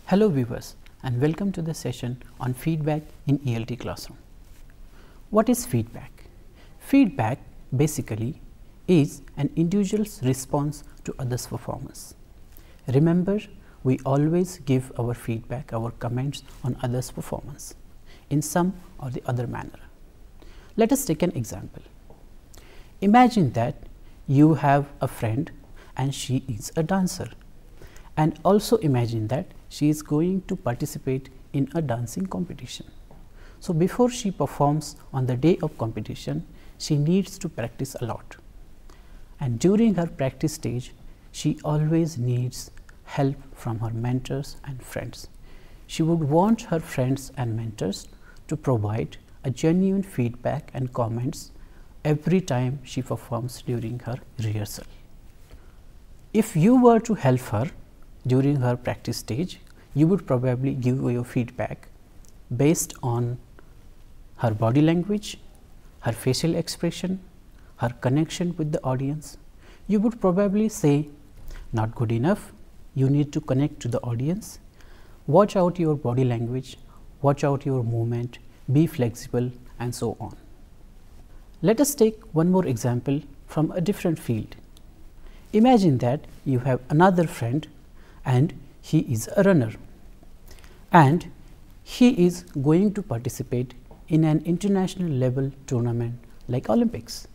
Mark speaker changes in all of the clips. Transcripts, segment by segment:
Speaker 1: Hello viewers and welcome to the session on feedback in ELT Classroom. What is feedback? Feedback basically is an individual's response to others' performance. Remember, we always give our feedback, our comments on others' performance in some or the other manner. Let us take an example. Imagine that you have a friend and she is a dancer, and also imagine that she is going to participate in a dancing competition. So, before she performs on the day of competition, she needs to practice a lot, and during her practice stage she always needs help from her mentors and friends. She would want her friends and mentors to provide a genuine feedback and comments every time she performs during her rehearsal. If you were to help her during her practice stage, you would probably give your feedback based on her body language, her facial expression, her connection with the audience. You would probably say, not good enough, you need to connect to the audience, watch out your body language, watch out your movement, be flexible, and so on. Let us take one more example from a different field. Imagine that you have another friend and he is a runner, and he is going to participate in an international level tournament like Olympics.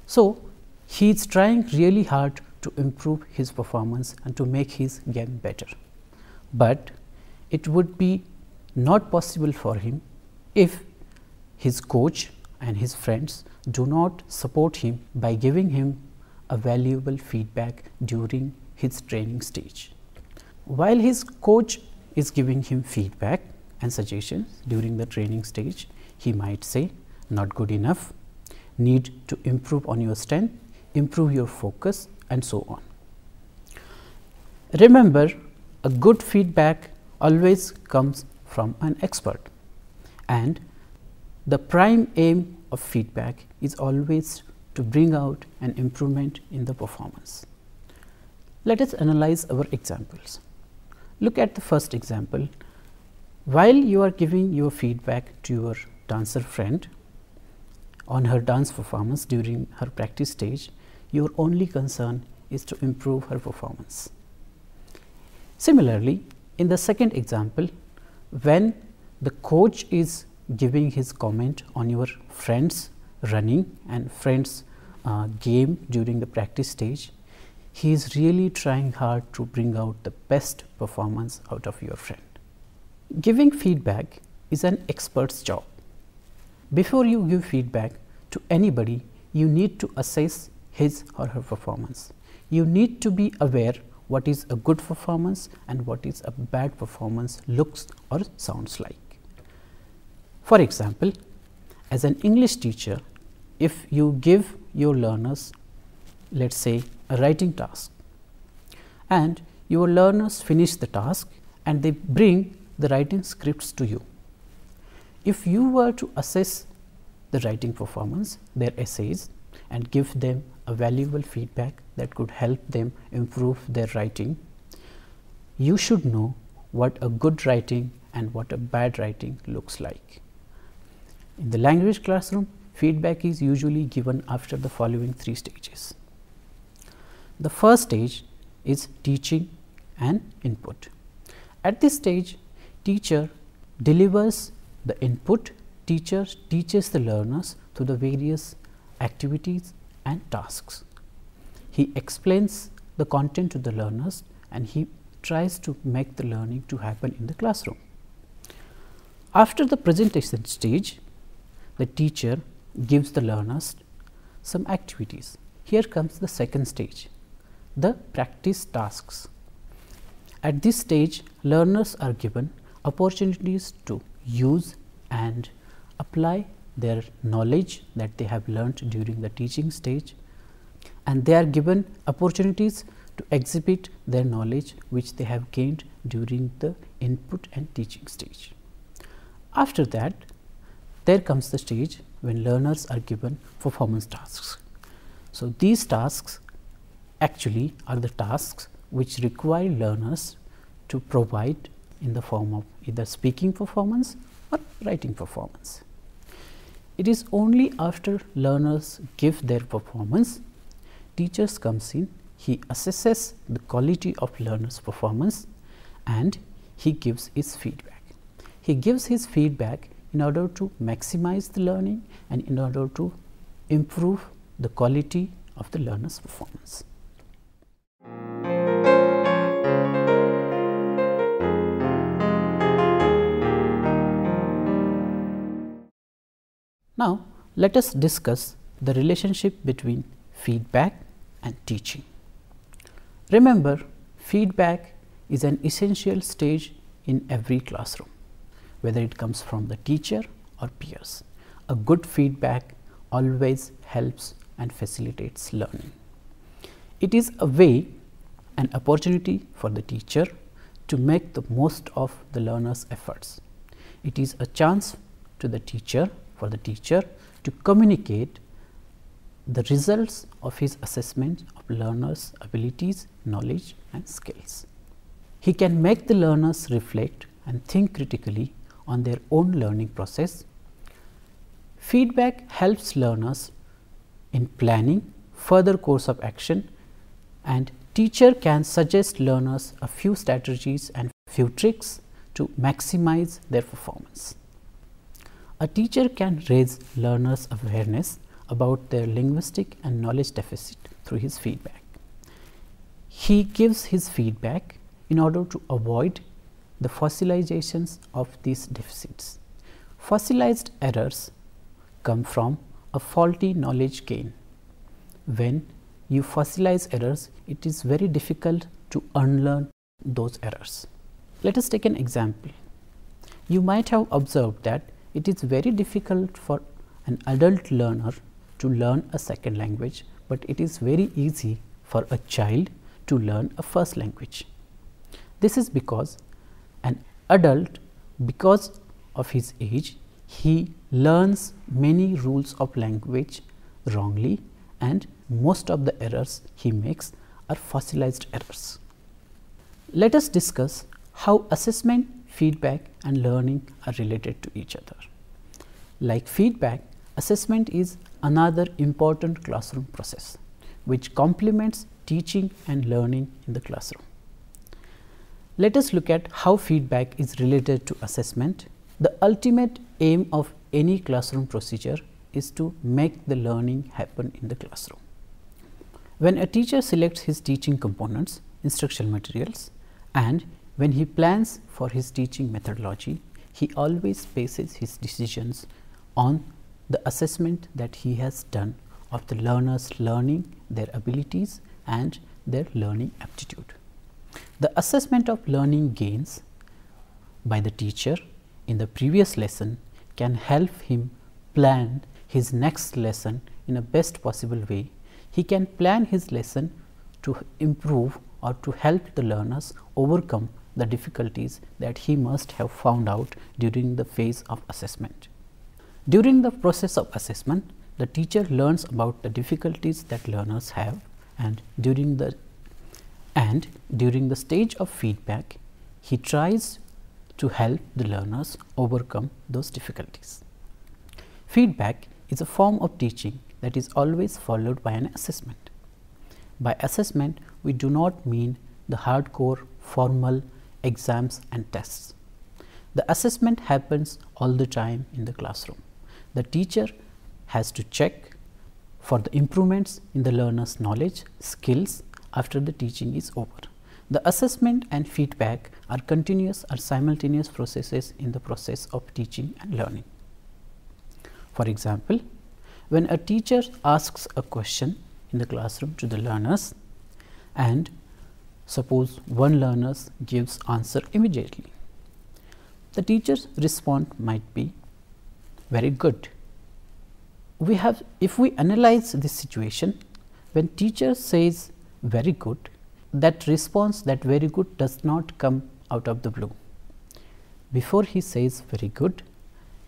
Speaker 1: So, he is trying really hard to improve his performance and to make his game better, but it would be not possible for him if his coach and his friends do not support him by giving him a valuable feedback during his training stage. While his coach is giving him feedback and suggestions during the training stage, he might say, not good enough, need to improve on your strength, improve your focus, and so on. Remember, a good feedback always comes from an expert, and the prime aim of feedback is always to bring out an improvement in the performance. Let us analyze our examples. Look at the first example. While you are giving your feedback to your dancer friend on her dance performance during her practice stage, your only concern is to improve her performance. Similarly, in the second example, when the coach is giving his comment on your friend's running and friend's game during the practice stage, he is really trying hard to bring out the best performance out of your friend. Giving feedback is an expert's job. Before you give feedback to anybody, you need to assess his or her performance. You need to be aware what is a good performance and what is a bad performance looks or sounds like. For example, as an English teacher, if you give your learners, let us say, a writing task, and your learners finish the task and they bring the writing scripts to you. If you were to assess the writing performance, their essays, and give them a valuable feedback that could help them improve their writing, you should know what a good writing and what a bad writing looks like. In the language classroom, feedback is usually given after the following three stages. The first stage is teaching and input. At this stage, teacher delivers the input, teacher teaches the learners through the various activities and tasks. He explains the content to the learners and he tries to make the learning to happen in the classroom. After the presentation stage, the teacher gives the learners some activities. Here comes the second stage, the practice tasks. At this stage, learners are given opportunities to use and apply their knowledge that they have learnt during the teaching stage, and they are given opportunities to exhibit their knowledge which they have gained during the input and teaching stage. After that, there comes the stage when learners are given performance tasks. So, these tasks actually are the tasks which require learners to provide in the form of either speaking performance or writing performance. It is only after learners give their performance, teachers comes in, he assesses the quality of learners' performance and he gives his feedback. He gives his feedback in order to maximize the learning and in order to improve the quality of the learner's performance. Now, let us discuss the relationship between feedback and teaching. Remember, feedback is an essential stage in every classroom, whether it comes from the teacher or peers. A good feedback always helps and facilitates learning. It is a way, an opportunity for the teacher to make the most of the learner's efforts. It is a chance to the teacher, for the teacher to communicate the results of his assessment of learners' abilities, knowledge and skills. He can make the learners reflect and think critically on their own learning process. Feedback helps learners in planning further course of action, and teacher can suggest learners a few strategies and few tricks to maximize their performance. A teacher can raise learners' awareness about their linguistic and knowledge deficit through his feedback. He gives his feedback in order to avoid the fossilizations of these deficits. Fossilized errors come from a faulty knowledge gain. When you fossilize errors, it is very difficult to unlearn those errors. Let us take an example. You might have observed that it is very difficult for an adult learner to learn a second language, but it is very easy for a child to learn a first language. This is because an adult, because of his age, he learns many rules of language wrongly, and most of the errors he makes are fossilized errors. Let us discuss how assessment, feedback and learning are related to each other. Like feedback, assessment is another important classroom process which complements teaching and learning in the classroom. Let us look at how feedback is related to assessment. The ultimate aim of any classroom procedure is to make the learning happen in the classroom. When a teacher selects his teaching components, instructional materials, and when he plans for his teaching methodology, he always bases his decisions on the assessment that he has done of the learners' learning, their abilities and their learning aptitude. The assessment of learning gains by the teacher in the previous lesson can help him plan his next lesson in a best possible way. He can plan his lesson to improve or to help the learners overcome the difficulties that he must have found out during the phase of assessment. During the process of assessment, the teacher learns about the difficulties that learners have, and during the stage of feedback, he tries to help the learners overcome those difficulties. Feedback is a form of teaching that is always followed by an assessment. By assessment, we do not mean the hardcore formal exams and tests. The assessment happens all the time in the classroom. The teacher has to check for the improvements in the learner's knowledge, skills after the teaching is over. The assessment and feedback are continuous or simultaneous processes in the process of teaching and learning. For example, when a teacher asks a question in the classroom to the learners, and suppose one learner gives answer immediately, the teacher's response might be very good. If we analyze this situation, when teacher says very good, that response, that very good, does not come out of the blue. Before he says very good,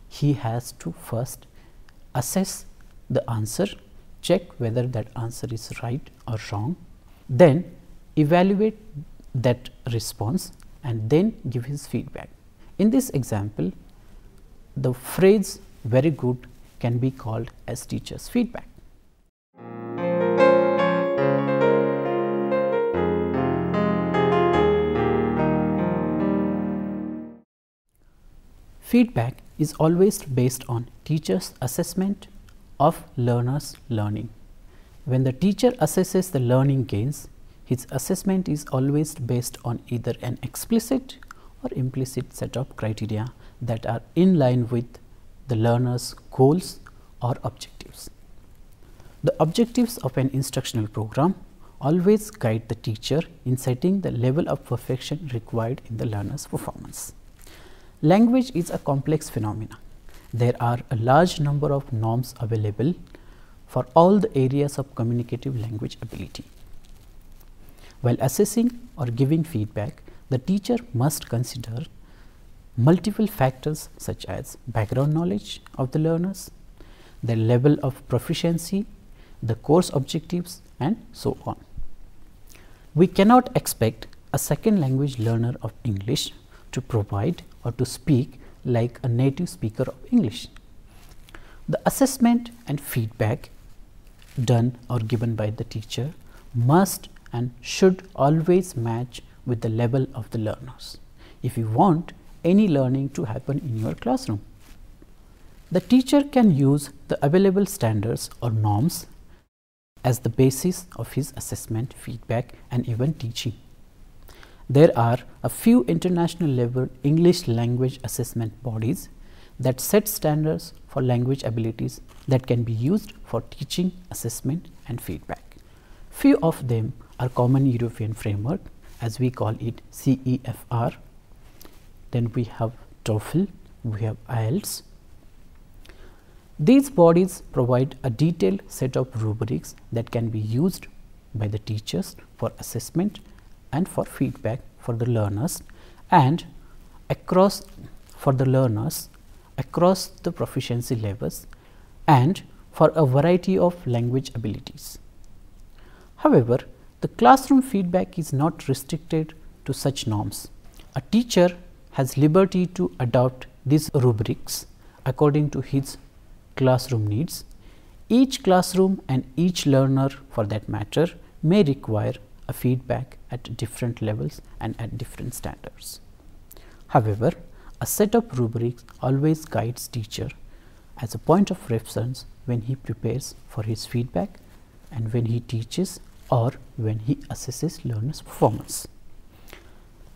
Speaker 1: he has to first assess the answer, check whether that answer is right or wrong, then evaluate that response and then give his feedback. In this example, the phrase very good can be called as teacher's feedback. Feedback is always based on teacher's assessment of learner's learning. When the teacher assesses the learning gains, his assessment is always based on either an explicit or implicit set of criteria that are in line with the learner's goals or objectives. The objectives of an instructional program always guide the teacher in setting the level of perfection required in the learner's performance. Language is a complex phenomenon. There are a large number of norms available for all the areas of communicative language ability. While assessing or giving feedback, the teacher must consider multiple factors such as background knowledge of the learners, their level of proficiency, the course objectives, and so on. We cannot expect a second language learner of English to provide or to speak like a native speaker of English. The assessment and feedback done or given by the teacher must and should always match with the level of the learners if you want any learning to happen in your classroom. The teacher can use the available standards or norms as the basis of his assessment, feedback, and even teaching. There are a few international level English language assessment bodies that set standards for language abilities that can be used for teaching, assessment, and feedback. Few of them are Common European Framework, as we call it CEFR. Then we have TOEFL, we have IELTS. These bodies provide a detailed set of rubrics that can be used by the teachers for assessment and for feedback for the learners, and across the proficiency levels and for a variety of language abilities. However, the classroom feedback is not restricted to such norms. A teacher has liberty to adopt these rubrics according to his classroom needs. Each classroom and each learner, for that matter, may require a feedback at different levels and at different standards. However, a set of rubrics always guides teacher as a point of reference when he prepares for his feedback and when he teaches or when he assesses learners' performance.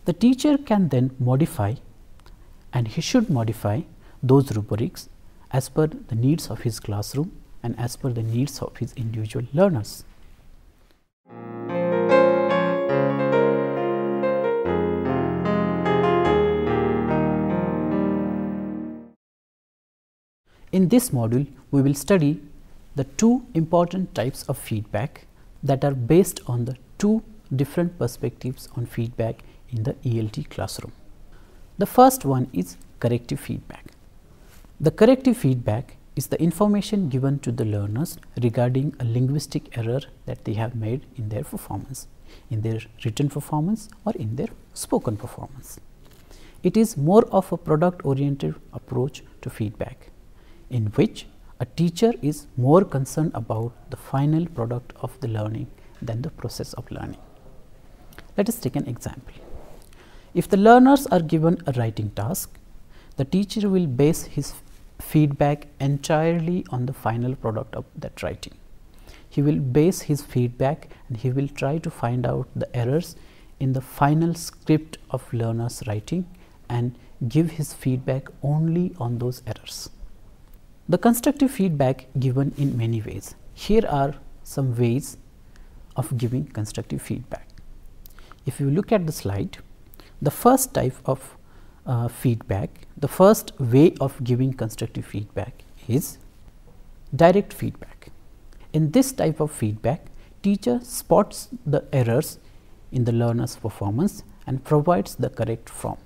Speaker 1: The teacher can then modify, and he should modify, those rubrics as per the needs of his classroom and as per the needs of his individual learners. In this module, we will study the two important types of feedback that are based on the two different perspectives on feedback in the ELT classroom. The first one is corrective feedback. The corrective feedback is the information given to the learners regarding a linguistic error that they have made in their performance, in their written performance or in their spoken performance. It is more of a product-oriented approach to feedback, in which a teacher is more concerned about the final product of the learning than the process of learning. Let us take an example. If the learners are given a writing task, the teacher will base his feedback entirely on the final product of that writing. He will base his feedback and he will try to find out the errors in the final script of learners' writing and give his feedback only on those errors. The constructive feedback given in many ways. Here are some ways of giving constructive feedback. If you look at the slide, the first type of feedback, the first way of giving constructive feedback is direct feedback. In this type of feedback, teacher spots the errors in the learner's performance and provides the correct form.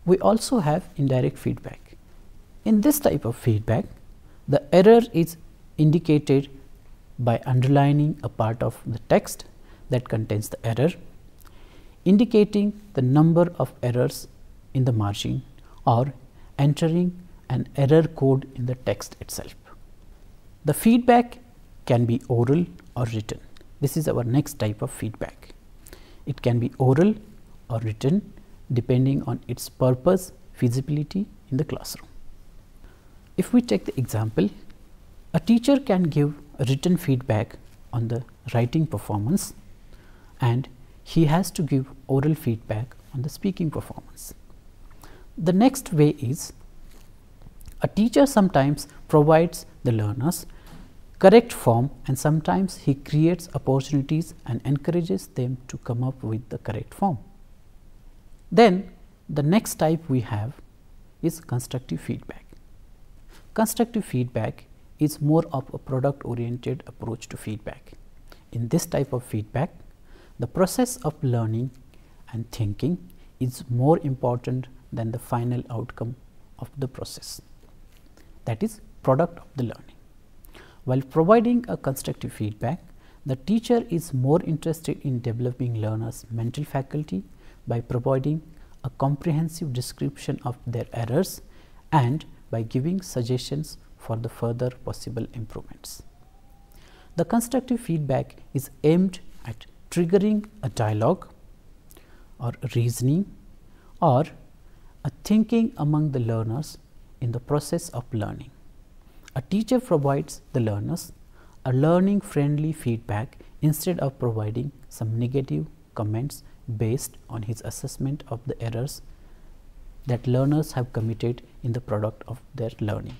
Speaker 1: We also have indirect feedback. In this type of feedback, the error is indicated by underlining a part of the text that contains the error, indicating the number of errors in the margin or entering an error code in the text itself. The feedback can be oral or written. This is our next type of feedback. It can be oral or written depending on its purpose, feasibility in the classroom. If we take the example, a teacher can give a written feedback on the writing performance and he has to give oral feedback on the speaking performance. The next way is a teacher sometimes provides the learners correct form and sometimes he creates opportunities and encourages them to come up with the correct form. Then the next type we have is constructive feedback. Constructive feedback is more of a product oriented approach to feedback. In this type of feedback, the process of learning and thinking is more important than the final outcome of the process, that is product of the learning. While providing a constructive feedback, the teacher is more interested in developing learners' mental faculty by providing a comprehensive description of their errors and by giving suggestions for the further possible improvements. The constructive feedback is aimed at triggering a dialogue or reasoning or a thinking among the learners in the process of learning. A teacher provides the learners a learning friendly feedback instead of providing some negative comments based on his assessment of the errors that learners have committed in the product of their learning.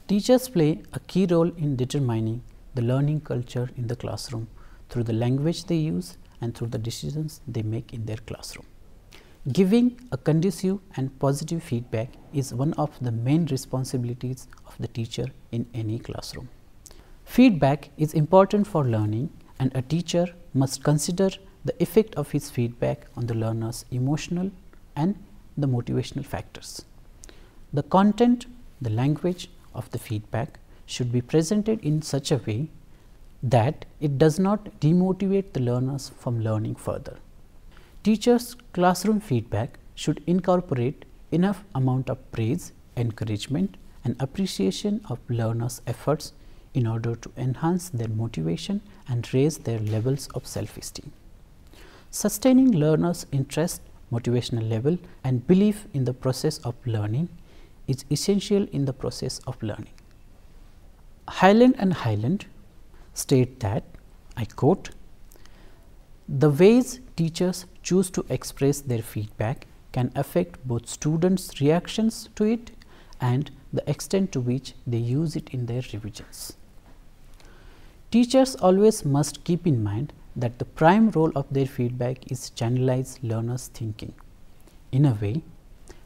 Speaker 1: Teachers play a key role in determining the learning culture in the classroom through the language they use and through the decisions they make in their classroom. Giving a conducive and positive feedback is one of the main responsibilities of the teacher in any classroom. Feedback is important for learning and a teacher must consider the effect of his feedback on the learner's emotional and the motivational factors. The content, the language of the feedback should be presented in such a way that it does not demotivate the learners from learning further. Teachers' classroom feedback should incorporate enough amount of praise, encouragement and appreciation of learners' efforts in order to enhance their motivation and raise their levels of self-esteem. Sustaining learners' interest, motivational level and belief in the process of learning is essential in the process of learning. Hyland and Hyland state that, I quote, "The ways teachers choose to express their feedback can affect both students' reactions to it and the extent to which they use it in their revisions." Teachers always must keep in mind that the prime role of their feedback is to channelize learners' thinking in a way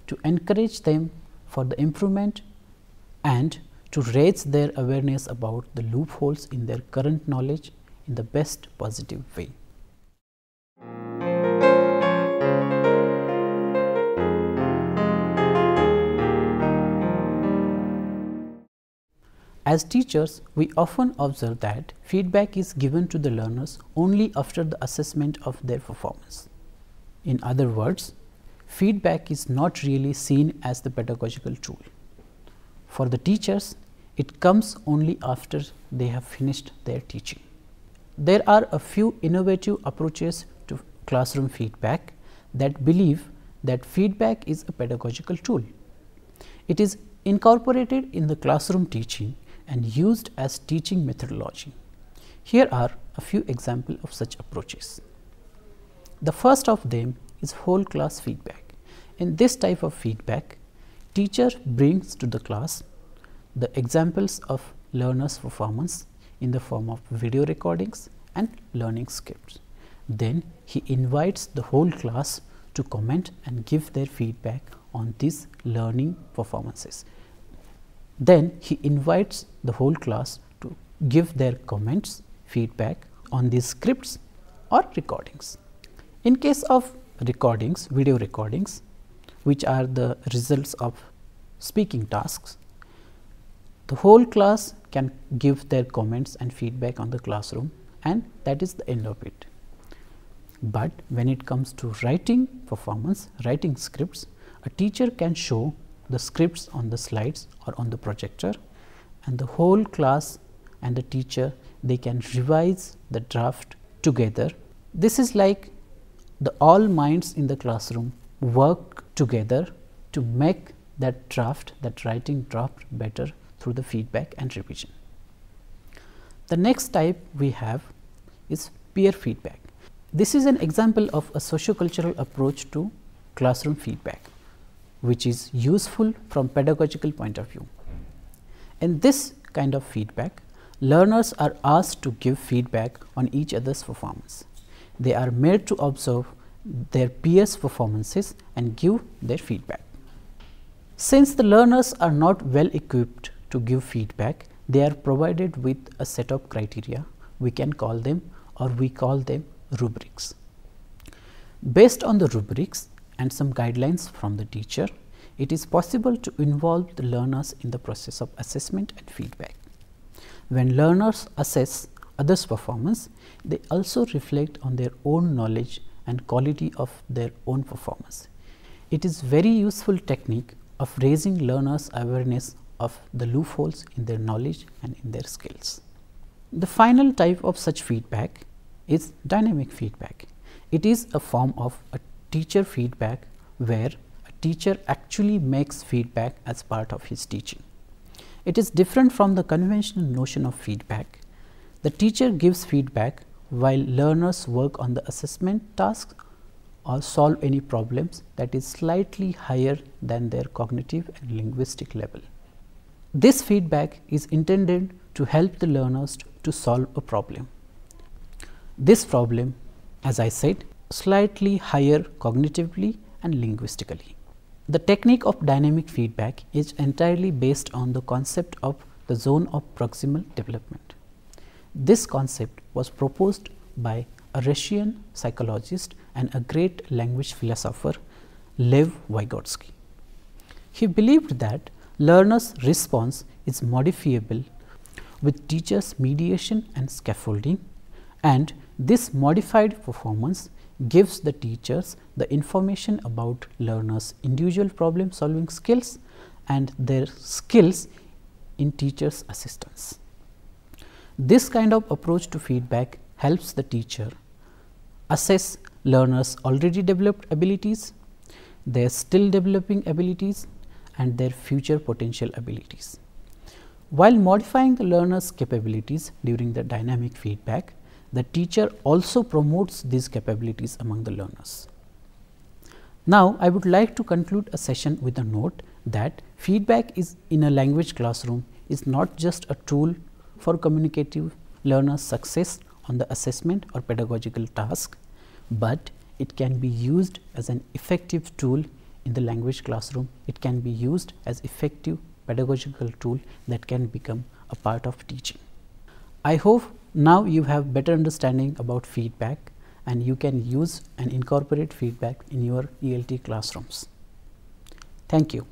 Speaker 1: to encourage them for the improvement and to raise their awareness about the loopholes in their current knowledge in the best positive way. As teachers, we often observe that feedback is given to the learners only after the assessment of their performance. In other words, feedback is not really seen as the pedagogical tool. For the teachers, it comes only after they have finished their teaching. There are a few innovative approaches to classroom feedback that believe that feedback is a pedagogical tool. It is incorporated in the classroom teaching and used as teaching methodology. Here are a few examples of such approaches. The first of them is whole class feedback. In this type of feedback, teacher brings to the class the examples of learners' performance in the form of video recordings and learning scripts. Then he invites the whole class to comment and give their feedback on these learning performances. Then he invites the whole class to give their comments, feedback on these scripts or recordings. In case of recordings, video recordings, which are the results of speaking tasks, the whole class can give their comments and feedback on the classroom, and that is the end of it. But when it comes to writing performance, writing scripts, a teacher can show the scripts on the slides or on the projector, and the whole class and the teacher, they can revise the draft together. This is like the all minds in the classroom work together to make that draft, that writing draft better through the feedback and revision. The next type we have is peer feedback. This is an example of a socio-cultural approach to classroom feedback, which is useful from pedagogical point of view. In this kind of feedback, learners are asked to give feedback on each other's performance. They are made to observe their peers' performances and give their feedback. Since the learners are not well equipped to give feedback, they are provided with a set of criteria. We can call them, or we call them, rubrics. Based on the rubrics and some guidelines from the teacher, it is possible to involve the learners in the process of assessment and feedback. When learners assess others' performance, they also reflect on their own knowledge and quality of their own performance. It is very useful technique of raising learners' awareness of the loopholes in their knowledge and in their skills. The final type of such feedback is dynamic feedback. It is a form of a teacher feedback where a teacher actually makes feedback as part of his teaching. It is different from the conventional notion of feedback. The teacher gives feedback while learners work on the assessment tasks or solve any problems that is slightly higher than their cognitive and linguistic level. This feedback is intended to help the learners to solve a problem. This problem, as I said, slightly higher cognitively and linguistically. The technique of dynamic feedback is entirely based on the concept of the zone of proximal development. This concept was proposed by a Russian psychologist and a great language philosopher, Lev Vygotsky. He believed that learners' response is modifiable with teachers' mediation and scaffolding, and this modified performance gives the teachers the information about learners' individual problem solving skills and their skills in teachers' assistance. This kind of approach to feedback helps the teacher assess learners' already developed abilities, their still developing abilities, and their future potential abilities. While modifying the learner's capabilities during the dynamic feedback, the teacher also promotes these capabilities among the learners. Now, I would like to conclude a session with a note that feedback is in a language classroom is not just a tool for communicative learner success on the assessment or pedagogical task, but it can be used as an effective tool in the language classroom. It can be used as effective pedagogical tool that can become a part of teaching. I hope now you have better understanding about feedback and you can use and incorporate feedback in your ELT classrooms. Thank you.